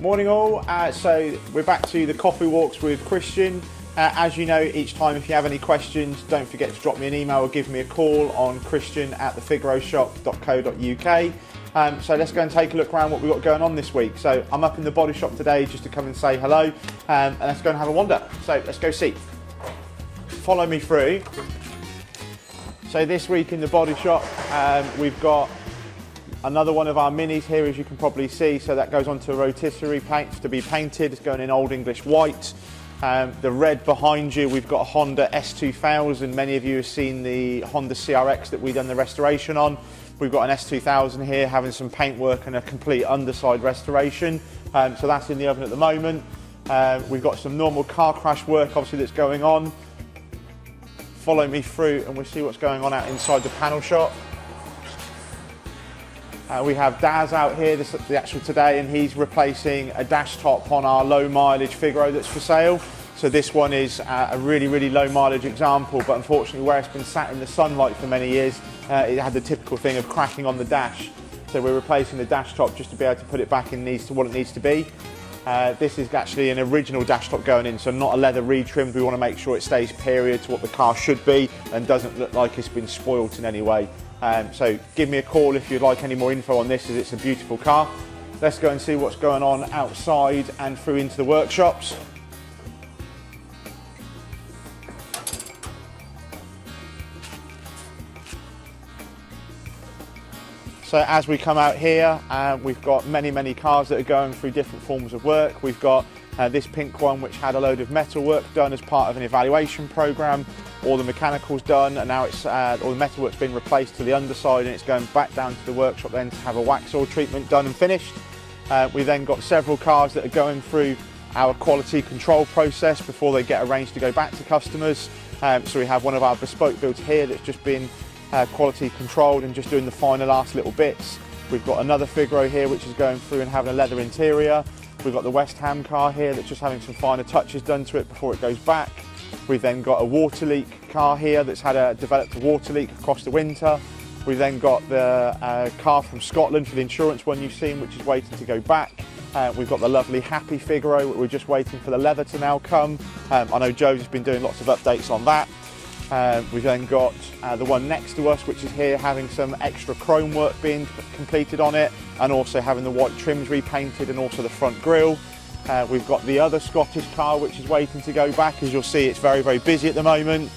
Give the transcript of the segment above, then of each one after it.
Morning all, so we're back to the coffee walks with Christian. As you know, each time if you have any questions, don't forget to drop me an email or give me a call on christian@thefigaroshop.co.uk. So let's go and take a look around what we've got going on this week. So I'm up in the body shop today just to come and say hello, and let's go and have a wander. So let's go see. Follow me through. So this week in the body shop, we've got another one of our minis here, as you can probably see. So that goes onto a rotisserie paint to be painted. It's going in Old English white. The red behind you, we've got a Honda S2000. Many of you have seen the Honda CRX that we've done the restoration on. We've got an S2000 here having some paint work and a complete underside restoration. So that's in the oven at the moment. We've got some normal car crash work obviously that's going on. Follow me through and we'll see what's going on out inside the panel shop. We have Daz out here, this is the actual today, and he's replacing a dash top on our low mileage Figaro that's for sale. So this one is a really low mileage example, but unfortunately where it's been sat in the sunlight for many years, it had the typical thing of cracking on the dash. So we're replacing the dash top just to be able to put it back in to what it needs to be. This is actually an original dash top going in, so not a leather retrimmed. We want to make sure it stays period to what the car should be and doesn't look like it's been spoilt in any way. So give me a call if you'd like any more info on this, as it's a beautiful car. Let's go and see what's going on outside and through into the workshops. So as we come out here, we've got many cars that are going through different forms of work. We've got this pink one which had a load of metal work done as part of an evaluation programme. All the mechanical's done, and now it's all the metalwork's been replaced to the underside, and it's going back down to the workshop then to have a wax oil treatment done and finished. We've then got several cars that are going through our quality control process before they get arranged to go back to customers. So we have one of our bespoke builds here that's just been quality controlled and just doing the final last little bits. We've got another Figaro here which is going through and having a leather interior. We've got the West Ham car here that's just having some finer touches done to it before it goes back. We've then got a water leak car here that's developed a water leak across the winter. We've then got the car from Scotland for the insurance one you've seen, which is waiting to go back. We've got the lovely Happy Figaro, we're just waiting for the leather to now come. I know Joe's has been doing lots of updates on that. We've then got the one next to us, which is here having some extra chrome work being completed on it, and also having the white trims repainted and also the front grille. We've got the other Scottish car which is waiting to go back. As you'll see, it's very busy at the moment.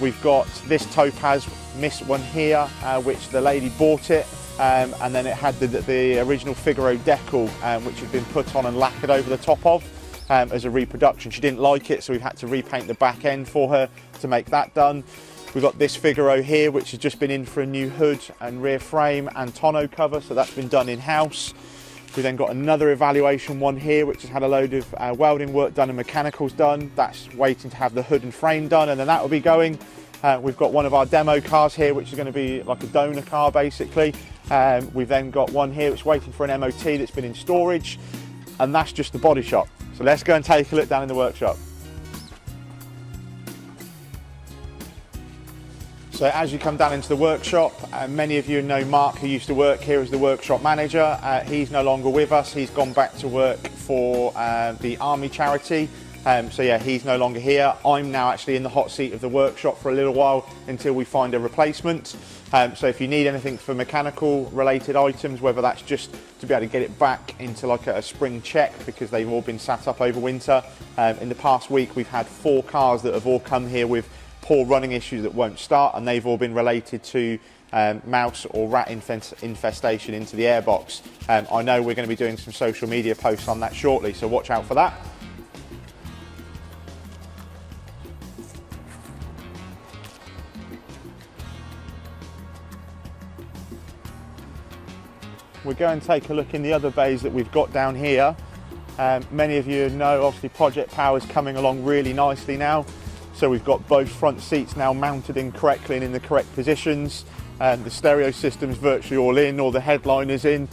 We've got this Topaz Mist one here, which the lady bought it, and then it had the original Figaro decal, which had been put on and lacquered over the top of as a reproduction. She didn't like it, so we've had to repaint the back end for her to make that done. We've got this Figaro here, which has just been in for a new hood and rear frame and tonneau cover, so that's been done in-house. We've then got another evaluation one here, which has had a load of welding work done and mechanicals done. That's waiting to have the hood and frame done, and then that will be going. We've got one of our demo cars here, which is going to be like a donor car, basically. We've then got one here, which is waiting for an MOT that's been in storage, and that's just the body shop. So let's go and take a look down in the workshop. So as you come down into the workshop, many of you know Mark, who used to work here as the workshop manager. He's no longer with us. He's gone back to work for the Army charity. So yeah, he's no longer here. I'm now actually in the hot seat of the workshop for a little while until we find a replacement. So if you need anything for mechanical related items, whether that's just to be able to get it back into like a spring check because they've all been sat up over winter. In the past week, we've had 4 cars that have all come here with poor running issues that won't start, and they've all been related to mouse or rat infestation into the airbox. I know we're going to be doing some social media posts on that shortly, so watch out for that. We'll go and take a look in the other bays that we've got down here. Many of you know obviously Project Power is coming along really nicely now. So we've got both front seats now mounted in correctly and in the correct positions. The stereo system's virtually all in, all the headliners in.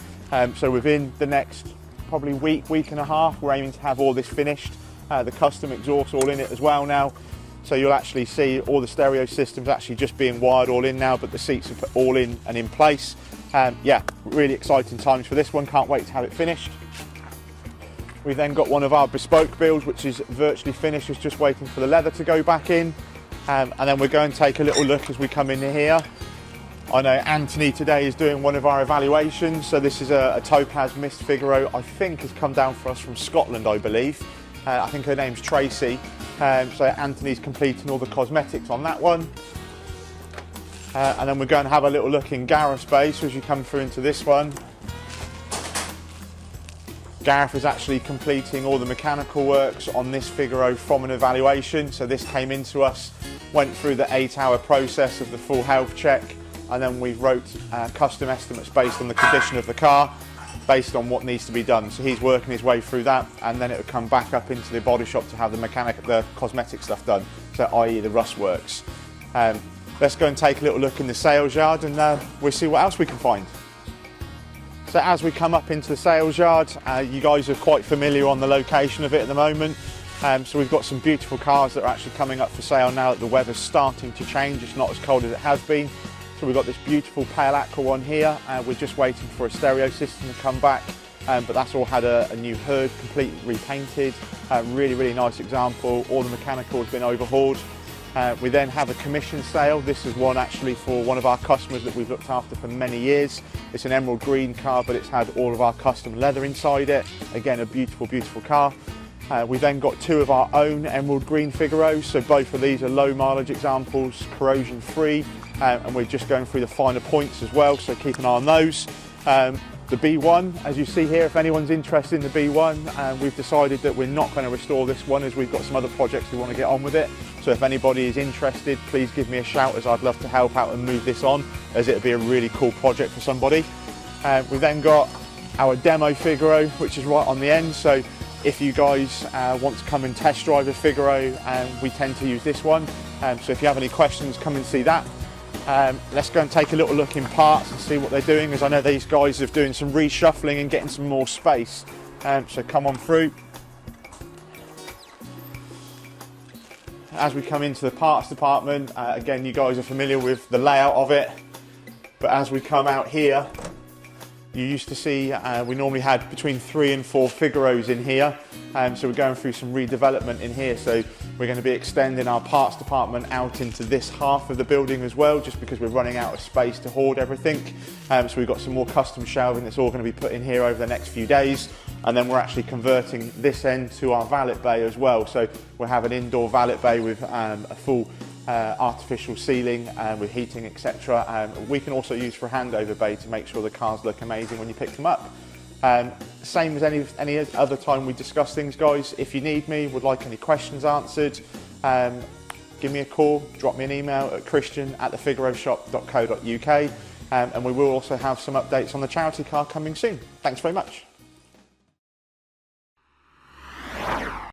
So within the next probably week and a half, we're aiming to have all this finished. The custom exhaust all in it as well now. So you'll actually see all the stereo systems actually just being wired all in now, but the seats are all in and in place. Yeah, really exciting times for this one. Can't wait to have it finished. We've then got one of our bespoke builds, which is virtually finished, it's just waiting for the leather to go back in. And then we're going to take a little look as we come in here. I know Anthony today is doing one of our evaluations. So this is a Topaz Mist Figaro, I think has come down for us from Scotland, I believe. I think her name's Tracy. So Anthony's completing all the cosmetics on that one. And then we're going to have a little look in Gareth's space as you come through into this one. Gareth is actually completing all the mechanical works on this Figaro from an evaluation. So this came into us, went through the 8-hour process of the full health check, and then we wrote custom estimates based on the condition of the car, based on what needs to be done. So he's working his way through that, and then it would come back up into the body shop to have the cosmetic stuff done, so i.e. the rust works. Let's go and take a little look in the sales yard, and we'll see what else we can find. So as we come up into the sales yard, you guys are quite familiar on the location of it at the moment. So we've got some beautiful cars that are actually coming up for sale now that the weather's starting to change. It's not as cold as it has been. So we've got this beautiful pale aqua one here. We're just waiting for a stereo system to come back, but that's all had a new hood, completely repainted. Really, really nice example. All the mechanical has been overhauled. We then have a commission sale. This is one actually for one of our customers that we've looked after for many years. It's an emerald green car, but it's had all of our custom leather inside it. Again, a beautiful, beautiful car. We've then got two of our own emerald green Figaros. So both of these are low mileage examples, corrosion free, and we're just going through the finer points as well, so keep an eye on those. The B1, as you see here, if anyone's interested in the B1, we've decided that we're not going to restore this one as we've got some other projects we want to get on with it. So if anybody is interested, please give me a shout, as I'd love to help out and move this on, as it'll be a really cool project for somebody. We've then got our demo Figaro, which is right on the end. So if you guys want to come and test drive a Figaro, we tend to use this one. So if you have any questions, come and see that. Let's go and take a little look in parts and see what they're doing, as I know these guys are doing some reshuffling and getting some more space. So come on through. As we come into the parts department, again, you guys are familiar with the layout of it, but as we come out here, you used to see we normally had between 3 and 4 Figaros in here, so we're going through some redevelopment in here. So we're going to be extending our parts department out into this half of the building as well, just because we're running out of space to hoard everything. So we've got some more custom shelving that's all going to be put in here over the next few days, and then we're actually converting this end to our valet bay as well. So we'll have an indoor valet bay with a full artificial ceiling with heating, etc. We can also use for a handover bay to make sure the cars look amazing when you pick them up. Same as any other time we discuss things, guys. If you need me, would like any questions answered, give me a call, drop me an email at christian@thefigaroshop.co.uk, and we will also have some updates on the charity car coming soon. Thanks very much.